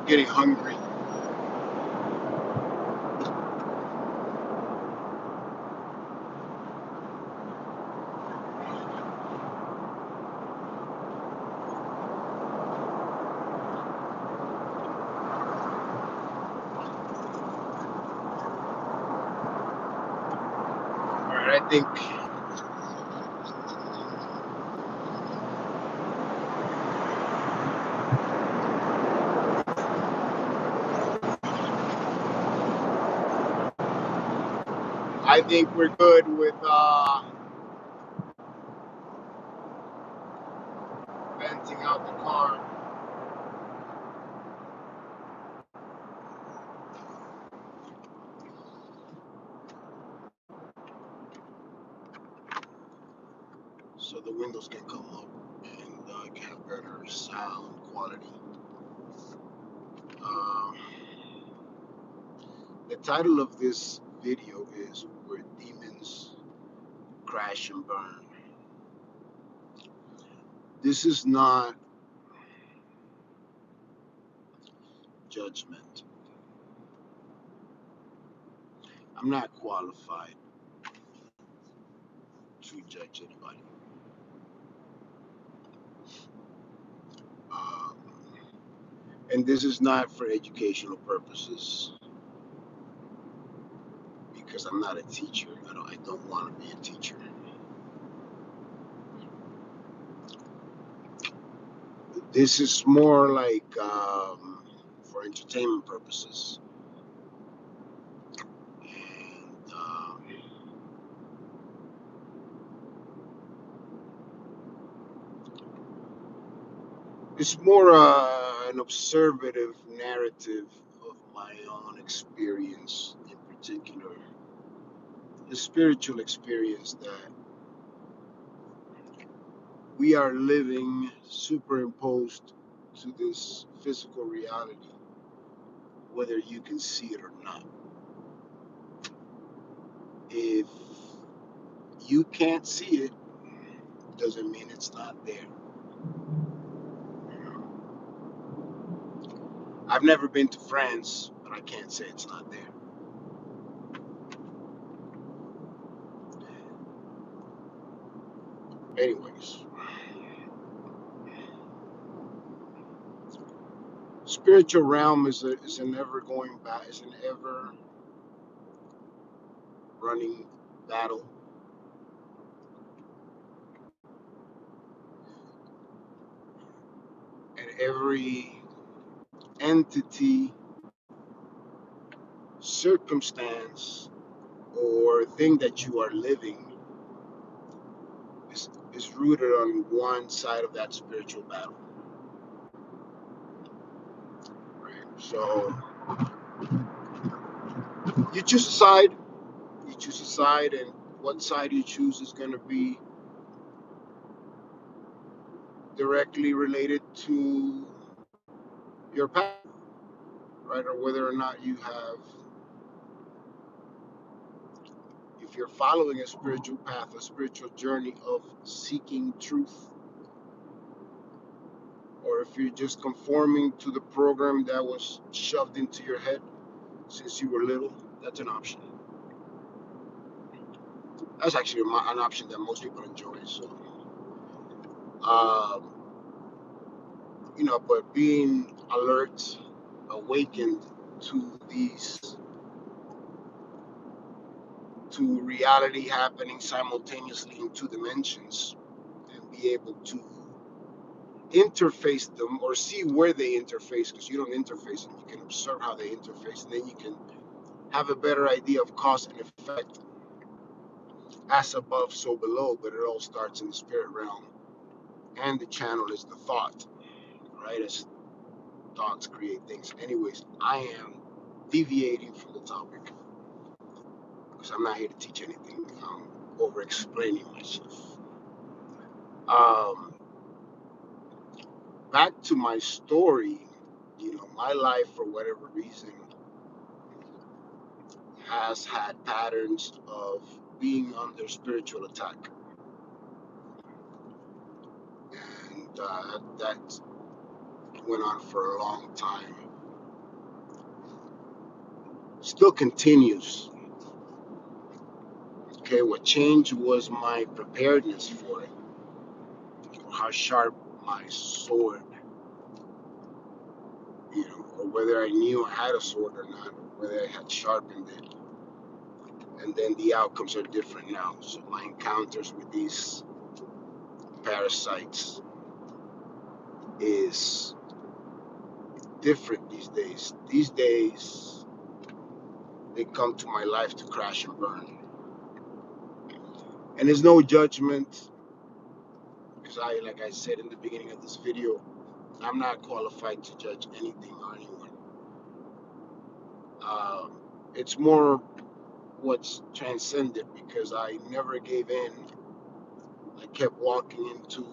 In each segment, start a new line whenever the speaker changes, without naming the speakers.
getting hungry. All right, I think we're good with venting out the car. So the windows can come up and can have better sound quality. Um, the title of this video is Where Demons Crash and Burn. This is not judgment. I'm not qualified to judge anybody. Um, and this is not for educational purposes because I'm not a teacher. I don't want to be a teacher. This is more like for entertainment purposes. And it's more an observative narrative of my own experience, in particular, the spiritual experience that we are living superimposed to this physical reality, whether you can see it or not. If you can't see it, doesn't mean it's not there. I've never been to France, but I can't say it's not there. Anyways, spiritual realm is an ever going back, is an ever running battle. And every entity, circumstance, or thing that you are living is rooted on one side of that spiritual battle. Right? So you choose a side, and what side you choose is going to be directly related to your path, right? Or whether or not you have, if you're following a spiritual path, a spiritual journey of seeking truth, or if you're just conforming to the program that was shoved into your head since you were little, that's an option. That's actually an option that most people enjoy. So, um, but being alert, awakened to these, to reality happening simultaneously in two dimensions, and be able to interface them or see where they interface, because you don't interface them, you can observe how they interface, and then you can have a better idea of cause and effect. As above, so below, but it all starts in the spirit realm, and the channel is the thought, right? As thoughts create things. Anyways, I am deviating from the topic because I'm not here to teach anything. I'm over explaining myself. Um, Back to my story. My life, for whatever reason, has had patterns of being under spiritual attack, and that went on for a long time. still continues. Okay, what changed was my preparedness for it, how sharp my sword, or whether I knew I had a sword or not, or whether I had sharpened it. And then the outcomes are different now. So my encounters with these parasites is different these days. These days, they come to my life to crash and burn. And there's no judgment, because like I said in the beginning of this video, I'm not qualified to judge anything or anyone. It's more what's transcended, because I never gave in. I kept walking into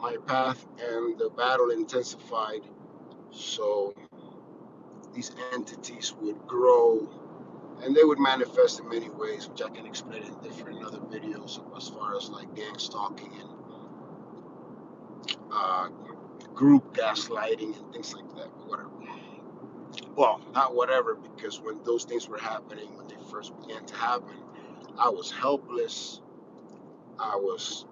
my path, and the battle intensified. So these entities would grow, and they would manifest in many ways, which I can explain in different other videos, as far as like gang stalking and uh, group gaslighting and things like that. But whatever. Well, not whatever, because when those things were happening, when they first began to happen, I was helpless. I was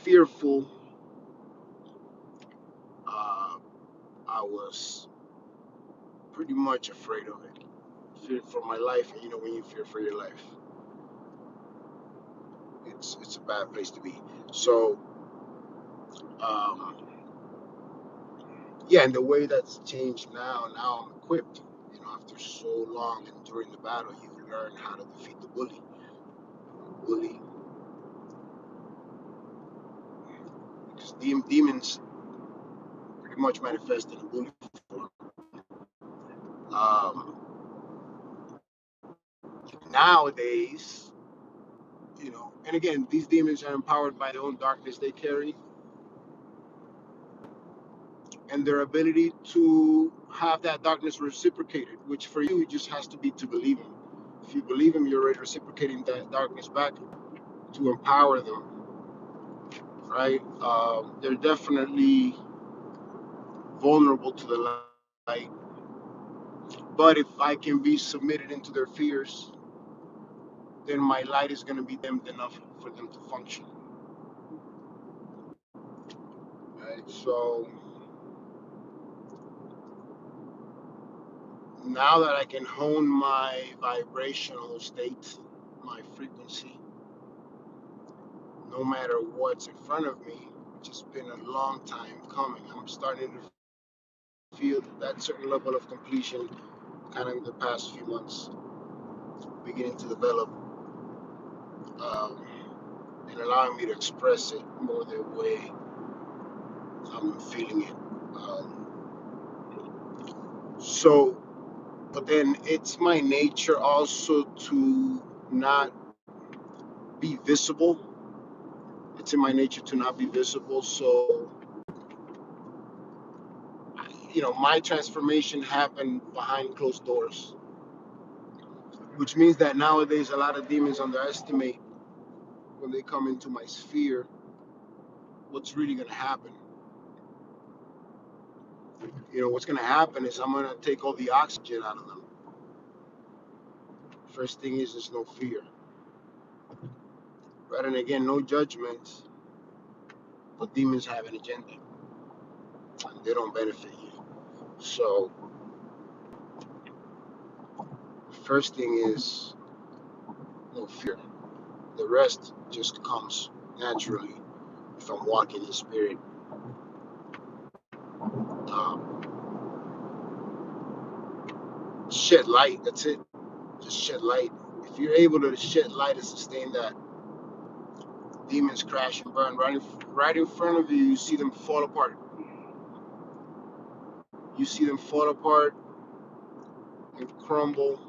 fearful. Uh, I was pretty much afraid of it. Fear for my life, and when you fear for your life, it's a bad place to be. So, um, yeah, and the way that's changed now I'm equipped. After so long and during the battle, you learn how to defeat the bully. Bully, because demons pretty much manifest in a bully form. Um, Nowadays, and again, these demons are empowered by the own darkness they carry and their ability to have that darkness reciprocated, which for you just has to be to believe him. If you believe him, you're already reciprocating that darkness back to empower them, right? They're definitely vulnerable to the light, but if I can be submitted into their fears, then my light is going to be dimmed enough for them to function, right? So now that I can hone my vibrational state, my frequency, no matter what's in front of me, which has been a long time coming, I'm starting to feel that certain level of completion kind of in the past few months, beginning to develop, um, and allowing me to express it more the way I'm feeling it. So, but then it's my nature also to not be visible. It's in my nature to not be visible. So, my transformation happened behind closed doors, which means that nowadays a lot of demons underestimate when they come into my sphere what's really going to happen. What's going to happen is I'm going to take all the oxygen out of them. First thing is there's no fear. Right? And again, no judgment, but demons have an agenda and they don't benefit you. So, first thing is no fear. The rest just comes naturally if I'm walking in spirit. Um, Shed light, that's it. Just shed light. If you're able to shed light and sustain that, demons crash and burn right in front of you. You see them fall apart. You see them fall apart and crumble.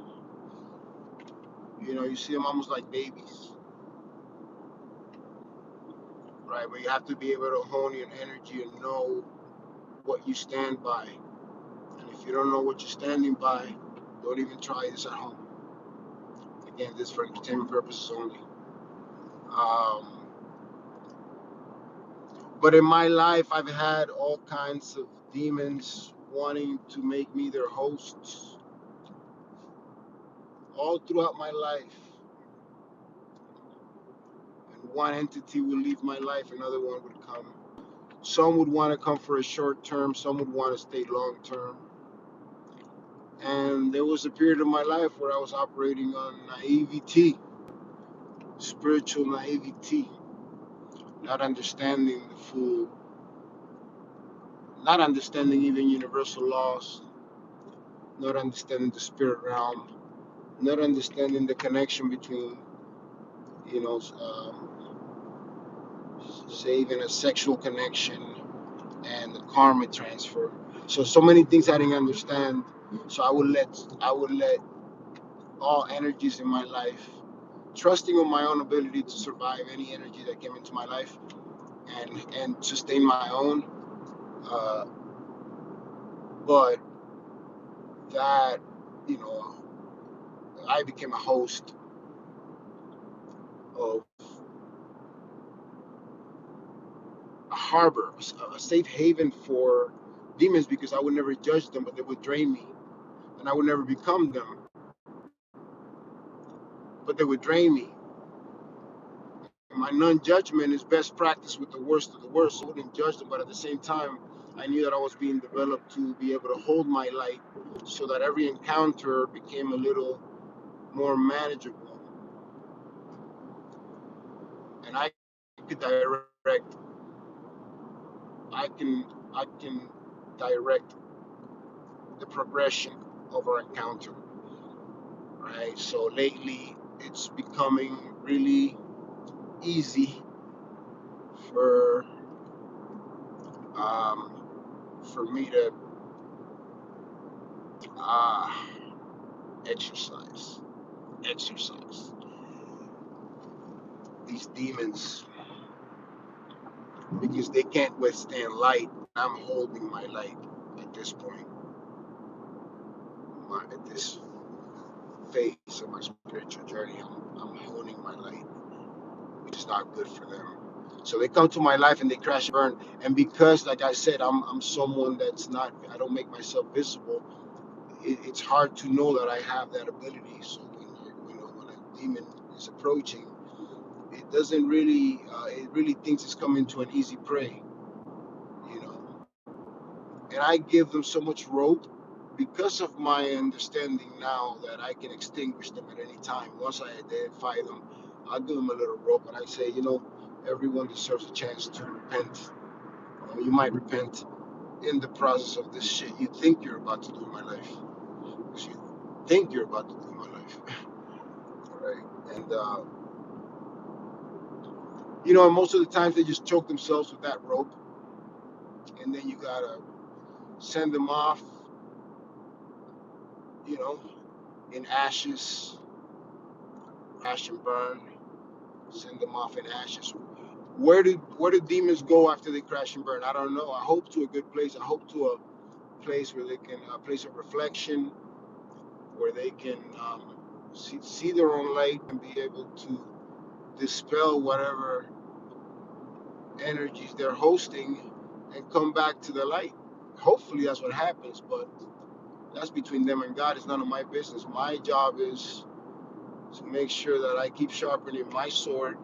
You see them almost like babies, right? But you have to be able to hone your energy and know what you stand by. And if you don't know what you're standing by, don't even try this at home. Again, this is for entertainment purposes only. Um, but in my life, I've had all kinds of demons wanting to make me their hosts. all throughout my life. And one entity would leave my life, another one would come. Some would want to come for a short term, some would want to stay long term. And there was a period of my life where I was operating on naivety, spiritual naivety, not understanding the full, not understanding even universal laws, not understanding the spirit realm, not understanding the connection between, you know, say even a sexual connection and the karma transfer. So many things I didn't understand. So I would let all energies in my life, trusting on my own ability to survive any energy that came into my life and sustain my own. Uh, but that, you know, I became a host of a harbor, a safe haven for demons because I would never judge them, but they would drain me, and I would never become them, but they would drain me. And my non-judgment is best practice with the worst of the worst. So I wouldn't judge them, but at the same time, I knew that I was being developed to be able to hold my light, so that every encounter became a little more manageable, and I could direct. I can direct the progression of our encounter, right? So lately, it's becoming really easy for um, for me to uh, exercise these demons because they can't withstand light. I'm holding my light at this point, at this phase of my spiritual journey. I'm holding my light, which is not good for them. So they come to my life and they crash and burn. And because, like I said, I'm someone that's not, I don't make myself visible. It's hard to know that I have that ability. So when a demon is approaching, it doesn't really, it really thinks it's coming to an easy prey, you know. And I give them so much rope because of my understanding now that I can extinguish them at any time. Once I identify them, I'll give them a little rope and I say, everyone deserves a chance to repent. You might repent in the process of this shit you think you're about to do in my life. You think you're about to do in my life. All right. And, most of the times they just choke themselves with that rope. And then you gotta send them off, you know, in ashes, crash and burn, send them off in ashes. Where do demons go after they crash and burn? I don't know. I hope to a good place. I hope to a place where they can, a place of reflection, where they can see their own light and be able to dispel whatever energies they're hosting and come back to the light. Hopefully that's what happens, but that's between them and God. It's none of my business. My job is to make sure that I keep sharpening my sword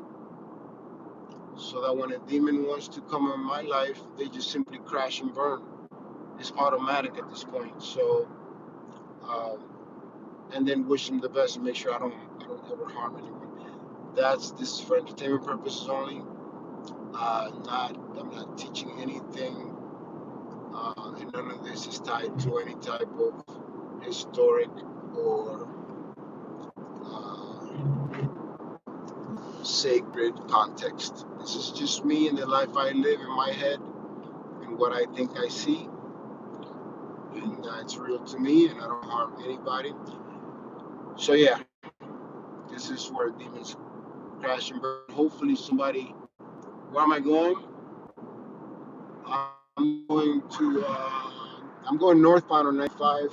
so that when a demon wants to come in my life, they just simply crash and burn. It's automatic at this point. So, um, and then wish them the best and make sure I don't ever harm anyone. This is for entertainment purposes only. I'm not teaching anything, and none of this is tied to any type of historic or uh, sacred context. This is just me and the life I live in my head and what I think I see, and it's real to me, and I don't harm anybody. So yeah, this is where demons crash and burn. Hopefully, somebody. Where am I going? I'm going to. I'm going northbound on 95,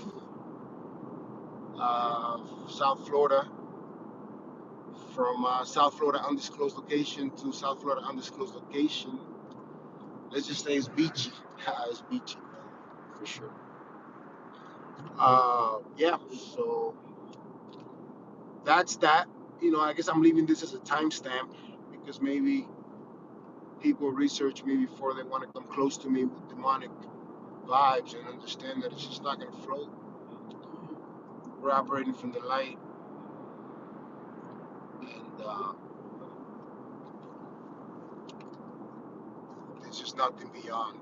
South Florida, from South Florida undisclosed location to South Florida undisclosed location. Let's just say it's beachy. It's beachy for sure. Yeah. So that's that. I guess I'm leaving this as a timestamp because maybe people research me before they want to come close to me with demonic vibes and understand that it's just not going to float. We're operating from the light, and there's just nothing beyond.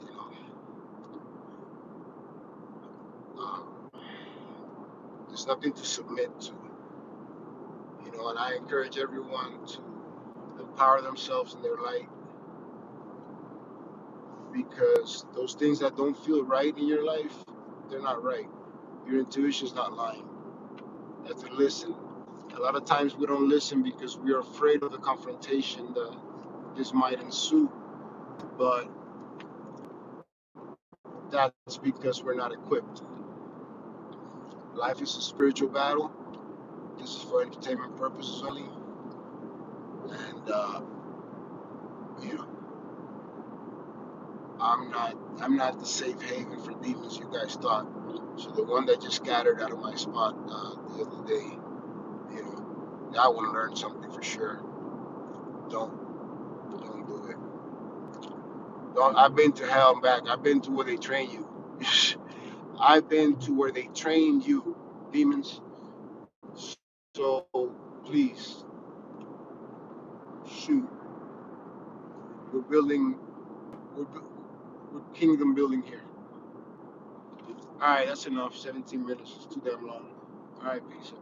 There's nothing to submit to. And I encourage everyone to empower themselves in their light, because those things that don't feel right in your life, they're not right. Your intuition's not lying. You have to listen. A lot of times we don't listen because we are afraid of the confrontation that this might ensue, but that's because we're not equipped. Life is a spiritual battle. This is for entertainment purposes only, and you know, I'm not the safe haven for demons you guys thought. So the one that just scattered out of my spot the other day, I want to learn something for sure. Don't do it. Don't. I've been to hell and back. I've been to where they train you. I've been to where they train you, demons. So please, shoot. We're building. We're kingdom building here. All right, that's enough. 17 minutes is too damn long. All right, peace.